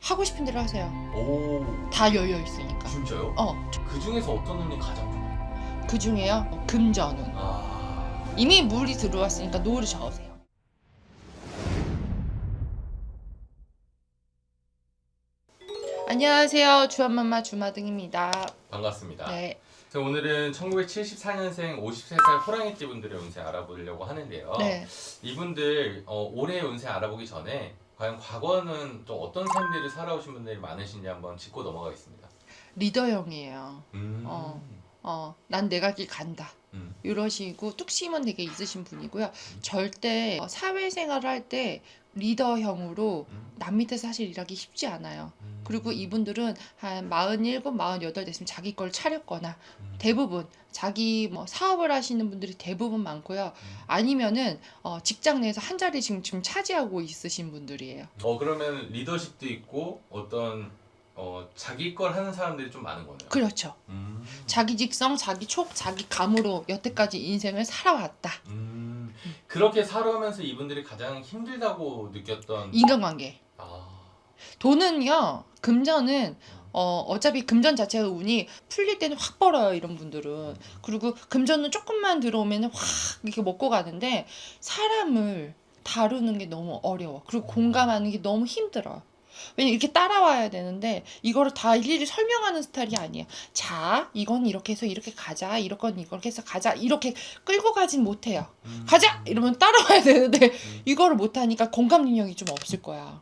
하고 싶은 대로 하세요. 오, 다 열려 있으니까. 진짜요? 그 중에서 어떤 운이 가장 좋아요? 그 중에요. 금전운. 아, 이미 물이 들어왔으니까 노를 저으세요. 안녕하세요. 주한맘마 주마등입니다. 반갑습니다. 네. 오늘은 1974년생 53살 호랑이띠 분들의 운세 알아보려고 하는데요. 네. 이분들 올해 운세 알아보기 전에 과연 과거는 또 어떤 삶들을 살아오신 분들이 많으신지 한번 짚고 넘어가겠습니다. 리더형이에요. 음, 난 내가 길 간다. 음, 이러시고 뚝심은 되게 있으신 분이고요. 절대 사회생활을 할 때 리더형으로 남 밑에 사실 일하기 쉽지 않아요. 그리고 이분들은 한 47, 48 됐으면 자기 걸 차렸거나 대부분 자기 뭐 사업을 하시는 분들이 대부분 많고요. 아니면은 직장 내에서 한 자리 지금 차지하고 있으신 분들이에요. 그러면 리더십도 있고 어떤 자기 걸 하는 사람들이 좀 많은 거네요. 그렇죠. 자기 직성, 자기 촉, 자기 감으로 여태까지 인생을 살아왔다. 그렇게 살아오면서 이분들이 가장 힘들다고 느꼈던 인간관계. 아, 돈은요, 금전은 어차피 금전 자체가 운이 풀릴 때는 확 벌어요, 이런 분들은. 그리고 금전은 조금만 들어오면 확 이렇게 먹고 가는데 사람을 다루는 게 너무 어려워. 그리고 공감하는 게 너무 힘들어. 왜냐면 이렇게 따라와야 되는데 이거를 다 일일이 설명하는 스타일이 아니에요. 자, 이건 이렇게 해서 이렇게 가자. 이건 이렇게 해서 가자. 이렇게 끌고 가진 못해요. 가자! 이러면 따라와야 되는데 이거를 못하니까 공감 능력이 좀 없을 거야.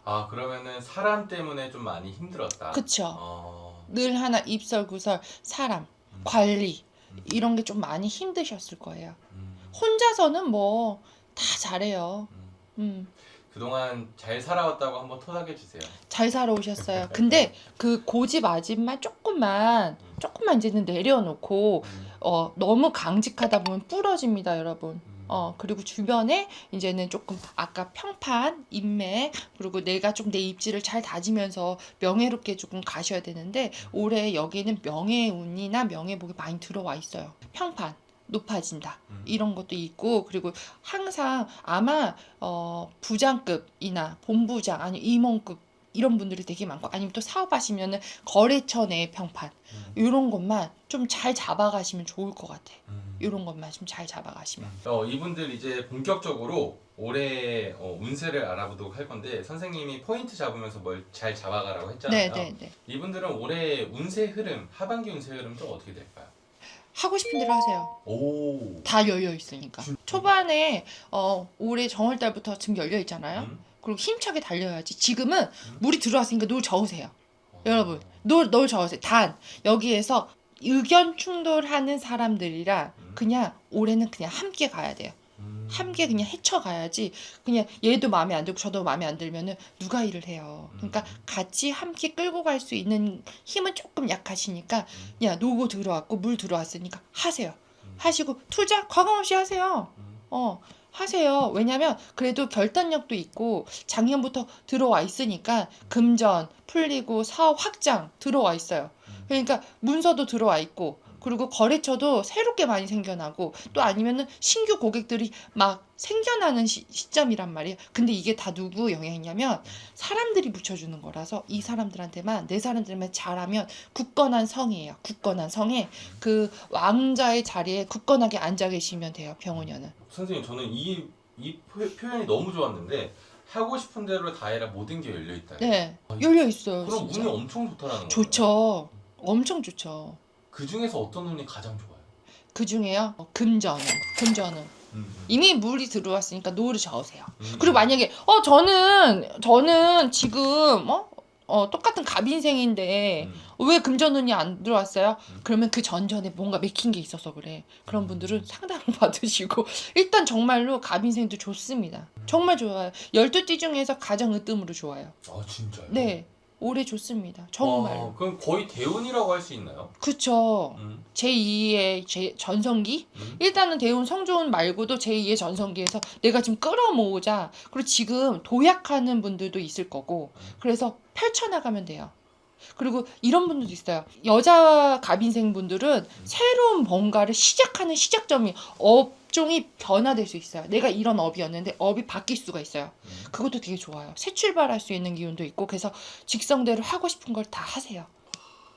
아, 그러면은 사람 때문에 좀 많이 힘들었다. 그쵸. 늘 하나 입설구설, 사람, 관리 이런 게 좀 많이 힘드셨을 거예요. 혼자서는 뭐 다 잘해요. 그동안 잘 살아왔다고 한번 토닥여 주세요. 잘 살아오셨어요. 근데 그 고집 아집만 조금만 이제는 내려놓고 너무 강직하다 보면 부러집니다, 여러분. 그리고 주변에 이제는 조금 아까 평판, 인맥, 그리고 내가 좀 내 입지를 잘 다지면서 명예롭게 조금 가셔야 되는데 올해 여기는 명예운이나 명예복이 많이 들어와 있어요. 평판 높아진다. 이런 것도 있고 그리고 항상 아마 부장급이나 본부장 아니 임원급 이런 분들이 되게 많고 아니면 또 사업하시면은 거래처 내 평판 이런 것만 좀 잘 잡아가시면 좋을 것 같아. 이런 것만 좀 잘 잡아가시면. 이분들 이제 본격적으로 올해 운세를 알아보도록 할 건데 선생님이 포인트 잡으면서 뭘 잘 잡아가라고 했잖아요. 네. 이분들은 올해 운세 흐름, 하반기 운세 흐름 좀 어떻게 될까요? 하고 싶은 대로 하세요. 오, 다 열려 있으니까. 초반에 올해 정월달부터 지금 열려 있잖아요. 그리고 힘차게 달려야지. 지금은 물이 들어왔으니까 노를 저으세요. 여러분, 노를 저으세요. 단 여기에서 의견 충돌하는 사람들이랑 그냥 올해는 그냥 함께 가야 돼요. 함께 그냥 헤쳐가야지. 그냥 얘도 마음에 안 들고 저도 마음에 안 들면은 누가 일을 해요. 그러니까 같이 함께 끌고 갈 수 있는 힘은 조금 약하시니까 야 노고 들어왔고 물 들어왔으니까 하세요. 하시고 투자 과감 없이 하세요. 하세요. 왜냐면 그래도 결단력도 있고 작년부터 들어와 있으니까 금전 풀리고 사업 확장 들어와 있어요. 그러니까 문서도 들어와 있고 그리고 거래처도 새롭게 많이 생겨나고 또 아니면은 신규 고객들이 막 생겨나는 시점이란 말이에요. 근데 이게 다 누구 영향이냐면 사람들이 붙여주는 거라서 이 사람들한테만 내 사람들만 잘하면 굳건한 성이에요. 굳건한 성에 그 왕자의 자리에 굳건하게 앉아 계시면 돼요. 병원녀는. 선생님 저는 이 표현이 너무 좋았는데 하고 싶은 대로 다 해라 모든 게 열려 있다. 네, 열려 있어요. 그럼 진짜. 운이 엄청 좋다라는 거예요. 좋죠. 엄청 좋죠. 그 중에서 어떤 운이 가장 좋아요? 그 중에요. 금전은 이미 물이 들어왔으니까 노를 저으세요. 그리고 만약에 저는 지금 똑같은 갑인생인데 왜 금전운이 안 들어왔어요? 그러면 그 전전에 뭔가 맥힌 게 있어서 그래. 그런 분들은 상담을 받으시고 일단 정말로 갑인생도 좋습니다. 정말 좋아요. 12띠 중에서 가장 으뜸으로 좋아요. 아 진짜요? 네. 올해 좋습니다. 정말로. 그럼 거의 대운이라고 할 수 있나요? 그쵸. 제2의 전성기? 일단은 대운 성조운 말고도 제2의 전성기에서 내가 지금 끌어모으자. 그리고 지금 도약하는 분들도 있을 거고. 그래서 펼쳐나가면 돼요. 그리고 이런 분들도 있어요. 여자 갑인생 분들은 새로운 뭔가를 시작하는 시작점이 업종이 변화될 수 있어요. 내가 이런 업이었는데 업이 바뀔 수가 있어요. 그것도 되게 좋아요. 새 출발할 수 있는 기운도 있고 그래서 직성대로 하고 싶은 걸 다 하세요.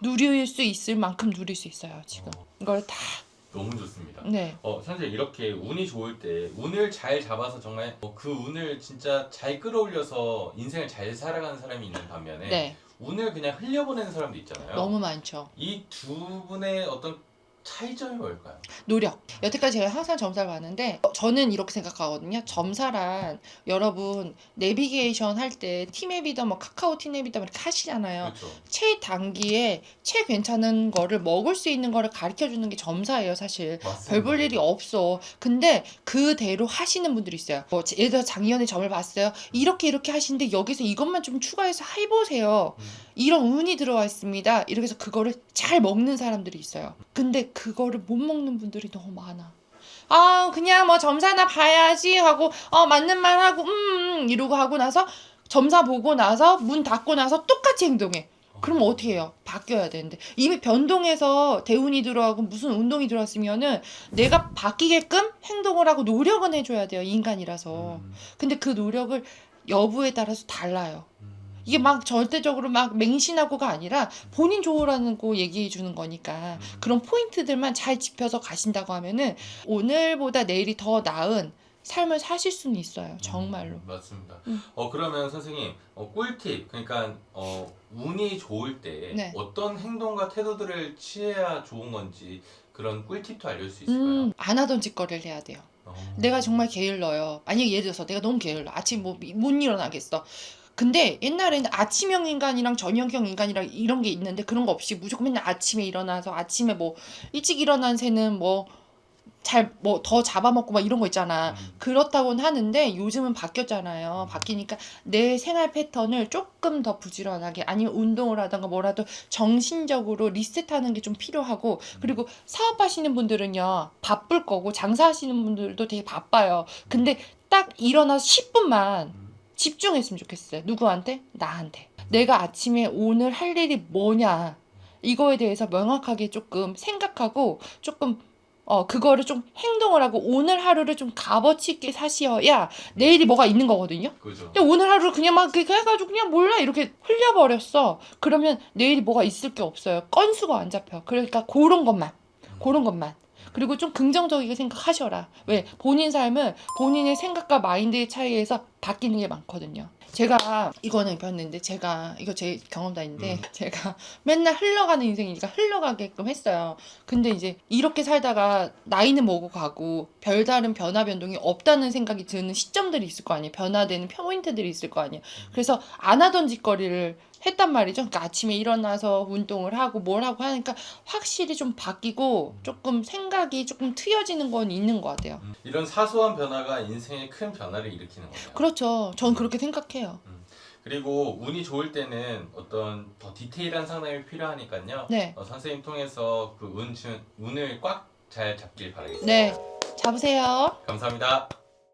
누릴 수 있을 만큼 누릴 수 있어요. 지금 이걸 다. 너무 좋습니다. 네. 선생님 이렇게 운이 좋을 때 운을 잘 잡아서 정말 그 운을 진짜 잘 끌어올려서 인생을 잘 살아가는 사람이 있는 반면에 네. 운을 그냥 흘려보내는 사람도 있잖아요. 너무 많죠. 이 두 분의 어떤 차이점이 뭘까요? 노력. 여태까지 제가 항상 점사를 봤는데 저는 이렇게 생각하거든요. 점사란 여러분 내비게이션 할 때 티맵이든 뭐 카카오 티맵이든 이렇게 하시잖아요. 그렇죠. 최단기에 최괜찮은 거를 먹을 수 있는 거를 가르쳐 주는 게 점사예요, 사실. 맞습니다. 별 볼 일이 없어. 근데 그대로 하시는 분들이 있어요. 예를 들어 작년에 점을 봤어요. 이렇게 하시는데 여기서 이것만 좀 추가해서 해보세요. 이런 운이 들어와 있습니다. 이렇게 해서 그거를 잘 먹는 사람들이 있어요. 근데 그거를 못 먹는 분들이 너무 많아. 아, 그냥 뭐 점사나 봐야지 하고 맞는 말 하고 이러고 하고 나서 점사 보고 나서 문 닫고 나서 똑같이 행동해. 그럼 어떻게 해요? 바뀌어야 되는데 이미 변동해서 대운이 들어가고 무슨 운동이 들어왔으면은 내가 바뀌게끔 행동을 하고 노력은 해줘야 돼요. 인간이라서. 근데 그 노력을 여부에 따라서 달라요. 이게 막 절대적으로 막 맹신하고가 아니라 본인 좋으라는 거 얘기해 주는 거니까 그런 포인트들만 잘 짚어서 가신다고 하면은 오늘보다 내일이 더 나은 삶을 사실 수는 있어요. 정말로. 맞습니다. 그러면 선생님 꿀팁 그러니까 운이 좋을 때 네. 어떤 행동과 태도들을 취해야 좋은 건지 그런 꿀팁도 알려줄 수 있을까요? 안 하던 짓거리를 해야 돼요. 내가 정말 게을러요. 아니 예를 들어서 내가 너무 게을러. 아침 못 일어나겠어. 근데 옛날에는 아침형 인간이랑 저녁형 인간이랑 이런 게 있는데 그런 거 없이 무조건 맨날 아침에 일어나서 아침에 뭐 일찍 일어난 새는 뭐 잘 뭐 더 잡아먹고 막 이런 거 있잖아. 그렇다고는 하는데 요즘은 바뀌었잖아요. 바뀌니까 내 생활 패턴을 조금 더 부지런하게 아니면 운동을 하던가 뭐라도 정신적으로 리셋하는 게 좀 필요하고 그리고 사업하시는 분들은요 바쁠 거고 장사하시는 분들도 되게 바빠요. 근데 딱 일어나서 10분만 집중했으면 좋겠어요. 누구한테? 나한테. 내가 아침에 오늘 할 일이 뭐냐 이거에 대해서 명확하게 조금 생각하고 조금 그거를 좀 행동을 하고 오늘 하루를 좀 값어치 있게 사셔야 내일이 뭐가 있는 거거든요. 그죠. 근데 오늘 하루 그냥 막 그렇게 해가지고 그냥 몰라 이렇게 흘려버렸어. 그러면 내일이 뭐가 있을 게 없어요. 건수가 안 잡혀. 그러니까 그런 것만. 그리고 좀 긍정적이게 생각하셔라. 왜? 본인 삶은 본인의 생각과 마인드의 차이에서 바뀌는 게 많거든요. 제가 이거는 배웠는데 이거 제 경험담인데 제가 맨날 흘러가는 인생이니까 흘러가게끔 했어요. 근데 이제 이렇게 살다가 나이는 먹고 가고 별다른 변화 변동이 없다는 생각이 드는 시점들이 있을 거 아니에요. 변화되는 포인트들이 있을 거 아니에요. 그래서 안 하던 짓거리를 했단 말이죠. 그러니까 아침에 일어나서 운동을 하고 뭘 하고 하니까 확실히 좀 바뀌고 조금 생각이 조금 트여지는 건 있는 것 같아요. 이런 사소한 변화가 인생에 큰 변화를 일으키는 거예요. 그렇죠. 전 그렇게 생각해요. 그리고 운이 좋을 때는 어떤 더 디테일한 상담이 필요하니까요. 네. 선생님 통해서 그 운을 꽉 잘 잡길 바라겠습니다. 네. 잡으세요. 감사합니다.